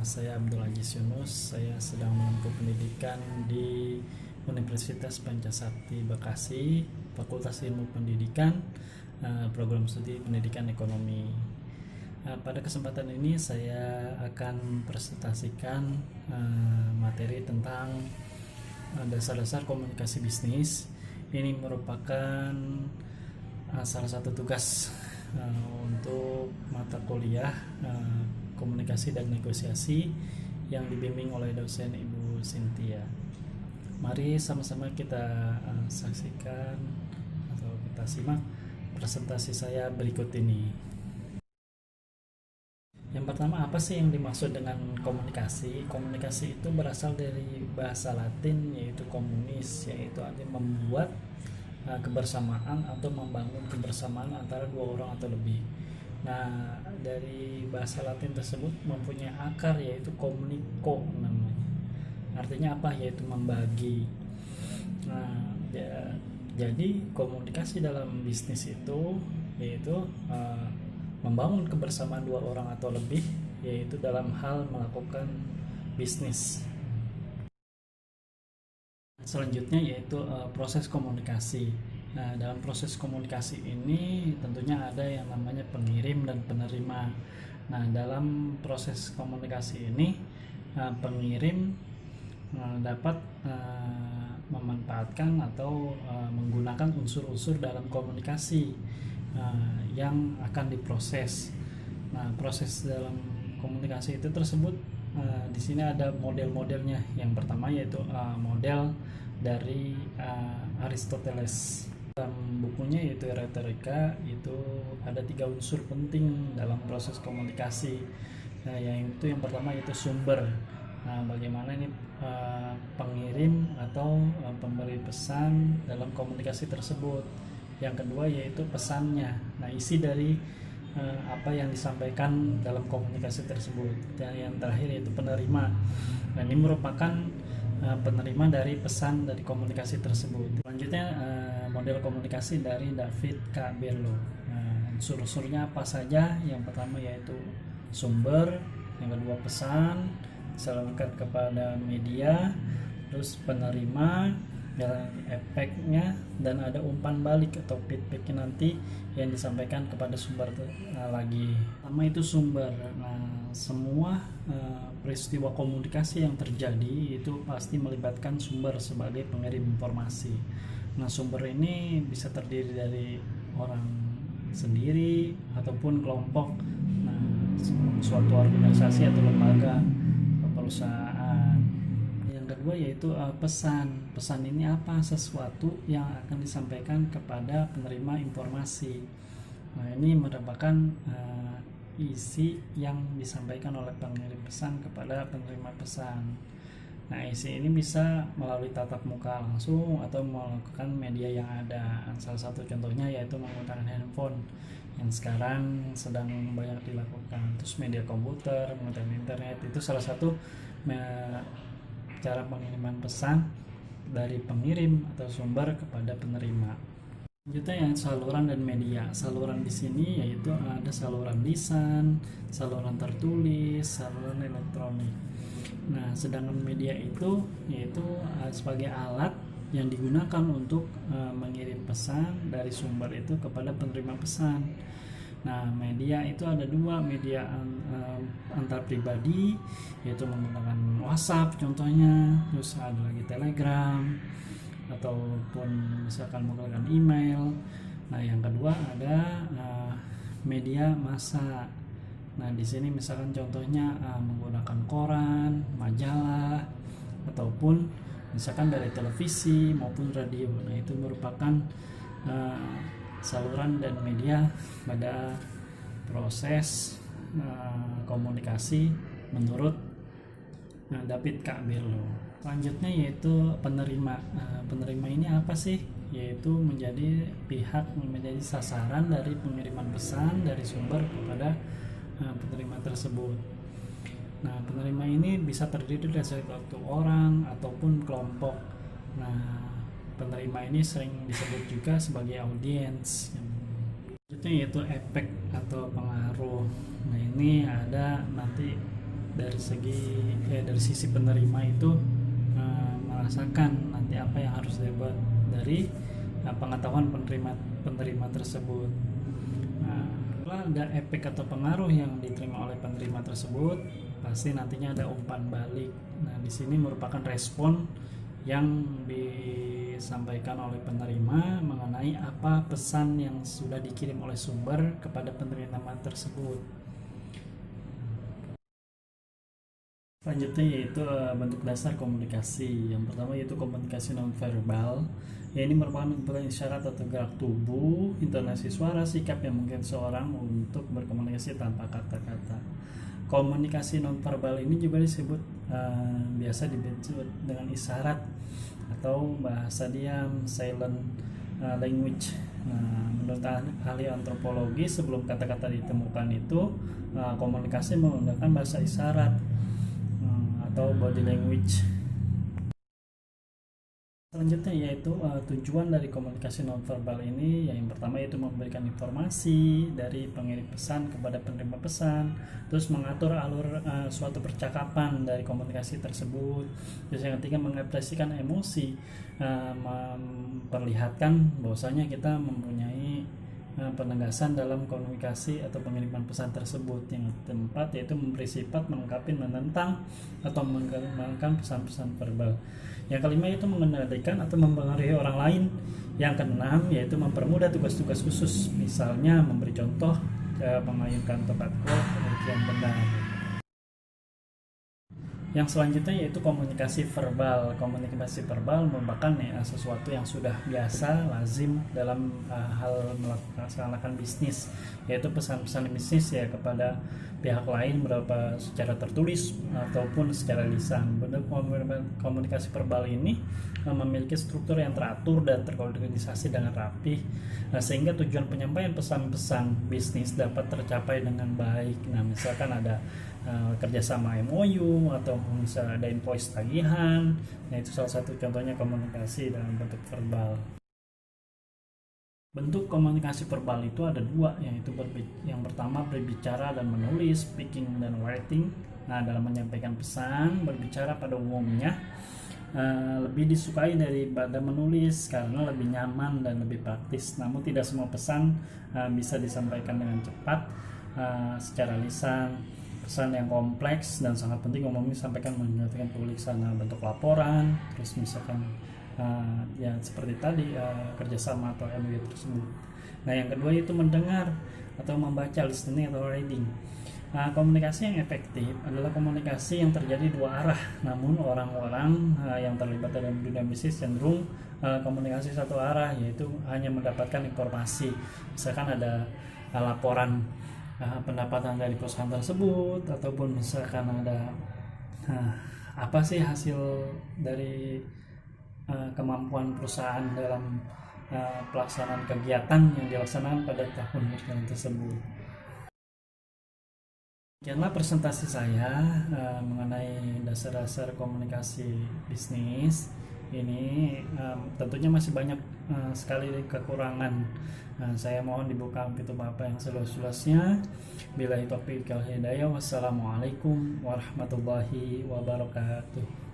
Saya Abdul Aziz Yunus. Saya sedang menempuh pendidikan di Universitas Pancasakti Bekasi, Fakultas Ilmu Pendidikan, program studi Pendidikan Ekonomi. Pada kesempatan ini saya akan presentasikan materi tentang dasar-dasar komunikasi bisnis. Ini merupakan salah satu tugas untuk mata kuliah komunikasi dan negosiasi yang dibimbing oleh dosen Ibu Cynthia. Mari sama-sama kita saksikan atau kita simak presentasi saya berikut ini. Yang pertama, apa sih yang dimaksud dengan komunikasi? Komunikasi itu berasal dari bahasa Latin yaitu communis, yaitu artinya membuat kebersamaan atau membangun kebersamaan antara dua orang atau lebih. Nah, dari bahasa Latin tersebut mempunyai akar yaitu communico namanya. Artinya apa? Yaitu membagi. Nah, jadi komunikasi dalam bisnis itu yaitu membangun kebersamaan dua orang atau lebih, yaitu dalam hal melakukan bisnis. Selanjutnya yaitu proses komunikasi. Nah, dalam proses komunikasi ini tentunya ada yang namanya pengirim dan penerima. Nah, dalam proses komunikasi ini pengirim dapat memanfaatkan atau menggunakan unsur-unsur dalam komunikasi yang akan diproses. Nah, proses dalam komunikasi itu tersebut di sini ada model-modelnya. Yang pertama yaitu model dari Aristoteles. Dalam bukunya yaitu Retorika, itu ada 3 unsur penting dalam proses komunikasi. Yaitu yang pertama yaitu sumber. Nah, bagaimana ini pengirim atau pemberi pesan dalam komunikasi tersebut. Yang kedua yaitu pesannya. Nah, isi dari apa yang disampaikan dalam komunikasi tersebut. Dan yang terakhir yaitu penerima. Dan ini merupakan penerima dari pesan dari komunikasi tersebut. Selanjutnya model komunikasi dari David K. Berlo. Unsur-unsurnya apa saja? Yang pertama yaitu sumber, yang kedua pesan disampaikan kepada media, terus penerima dan efeknya, dan ada umpan balik atau feedbacknya nanti yang disampaikan kepada sumber lagi. Pertama itu sumber. Nah, semua peristiwa komunikasi yang terjadi itu pasti melibatkan sumber sebagai pengirim informasi. Nah, sumber ini bisa terdiri dari orang sendiri ataupun kelompok, suatu organisasi atau lembaga atau perusahaan. Kedua yaitu pesan. Pesan ini apa? Sesuatu yang akan disampaikan kepada penerima informasi. Nah, ini merupakan isi yang disampaikan oleh pengirim pesan kepada penerima pesan. Nah, isi ini bisa melalui tatap muka langsung atau melakukan media yang ada. Salah satu contohnya yaitu menggunakan handphone yang sekarang sedang banyak dilakukan. Terus media komputer, menggunakan internet, itu salah satu cara pengiriman pesan dari pengirim atau sumber kepada penerima. Selanjutnya yang saluran dan media. Saluran di sini yaitu ada saluran lisan, saluran tertulis, saluran elektronik. Nah, sedangkan media itu yaitu sebagai alat yang digunakan untuk mengirim pesan dari sumber itu kepada penerima pesan. Nah, media itu ada 2, media antar pribadi yaitu menggunakan WhatsApp contohnya, terus ada lagi Telegram ataupun misalkan menggunakan email. Nah, yang kedua ada media massa. Nah, di sini misalkan contohnya menggunakan koran, majalah ataupun misalkan dari televisi maupun radio. Nah, itu merupakan saluran dan media pada proses komunikasi menurut David K. Berlo. Selanjutnya yaitu penerima. Penerima ini apa sih? Yaitu menjadi pihak, menjadi sasaran dari pengiriman pesan dari sumber kepada penerima tersebut. Nah, penerima ini bisa terdiri dari satu orang ataupun kelompok. Nah, penerima ini sering disebut juga sebagai audiens. Selanjutnya yaitu efek atau pengaruh. Nah, ini ada nanti dari sisi penerima itu merasakan nanti apa yang harus dibuat dari pengetahuan penerima tersebut. Nah, ada efek atau pengaruh yang diterima oleh penerima tersebut, pasti nantinya ada umpan balik. Nah, di sini merupakan respon yang disampaikan oleh penerima mengenai apa pesan yang sudah dikirim oleh sumber kepada penerima tersebut. Selanjutnya yaitu bentuk dasar komunikasi. Yang pertama yaitu komunikasi nonverbal. Ya, ini merupakan bentuk isyarat atau gerak tubuh, intonasi suara, sikap yang mungkin seorang untuk berkomunikasi tanpa kata-kata. Komunikasi nonverbal ini juga disebut biasa disebut dengan isyarat atau bahasa diam, silent language. Nah, menurut ahli antropologi, sebelum kata-kata ditemukan itu komunikasi menggunakan bahasa isyarat atau body language. Selanjutnya yaitu tujuan dari komunikasi nonverbal ini, yang pertama yaitu memberikan informasi dari pengirim pesan kepada penerima pesan, terus mengatur alur suatu percakapan dari komunikasi tersebut. Terus yang ketiga mengekspresikan emosi, memperlihatkan bahwasanya kita mempunyai penegasan dalam komunikasi atau pengiriman pesan tersebut. Yang keempat yaitu memberi sifat, melengkapi, menentang atau mengembangkan pesan-pesan verbal. Yang kelima itu mengendalikan atau mempengaruhi orang lain. Yang keenam yaitu mempermudah tugas-tugas khusus, misalnya memberi contoh, mengajukan tepat pengertian benar. Yang selanjutnya yaitu komunikasi verbal. Komunikasi verbal merupakan sesuatu yang sudah biasa, lazim dalam hal melaksanakan bisnis, yaitu pesan-pesan bisnis ya kepada pihak lain berupa secara tertulis ataupun secara lisan. Bentuk komunikasi verbal ini memiliki struktur yang teratur dan terorganisasi dengan rapi, sehingga tujuan penyampaian pesan-pesan bisnis dapat tercapai dengan baik. Nah, misalkan ada kerjasama MOU atau misalnya ada invoice tagihan. Nah, itu salah satu contohnya komunikasi dalam bentuk verbal. Bentuk komunikasi verbal itu ada dua, yaitu yang pertama berbicara dan menulis, speaking dan writing. Nah, dalam menyampaikan pesan, berbicara pada umumnya lebih disukai daripada menulis karena lebih nyaman dan lebih praktis. Namun tidak semua pesan bisa disampaikan dengan cepat secara lisan. Pesan yang kompleks dan sangat penting umumnya disampaikan menggunakan tulisan bentuk laporan, terus misalkan ya seperti tadi kerjasama atau MOU tersebut. Nah, yang kedua itu mendengar atau membaca, listening atau reading. Komunikasi yang efektif adalah komunikasi yang terjadi dua arah, namun orang-orang yang terlibat dalam dunia bisnis cenderung komunikasi satu arah, yaitu hanya mendapatkan informasi. Misalkan ada laporan pendapatan dari perusahaan tersebut, ataupun misalkan ada apa sih hasil dari kemampuan perusahaan dalam pelaksanaan kegiatan yang dilaksanakan pada tahun tersebut. Demikianlah presentasi saya mengenai dasar-dasar komunikasi bisnis. Ini tentunya masih banyak sekali kekurangan. Saya mohon dibuka pintu maaf yang seluas-luasnya. Billahi taufiq wal hidayah. Wassalamualaikum warahmatullahi wabarakatuh.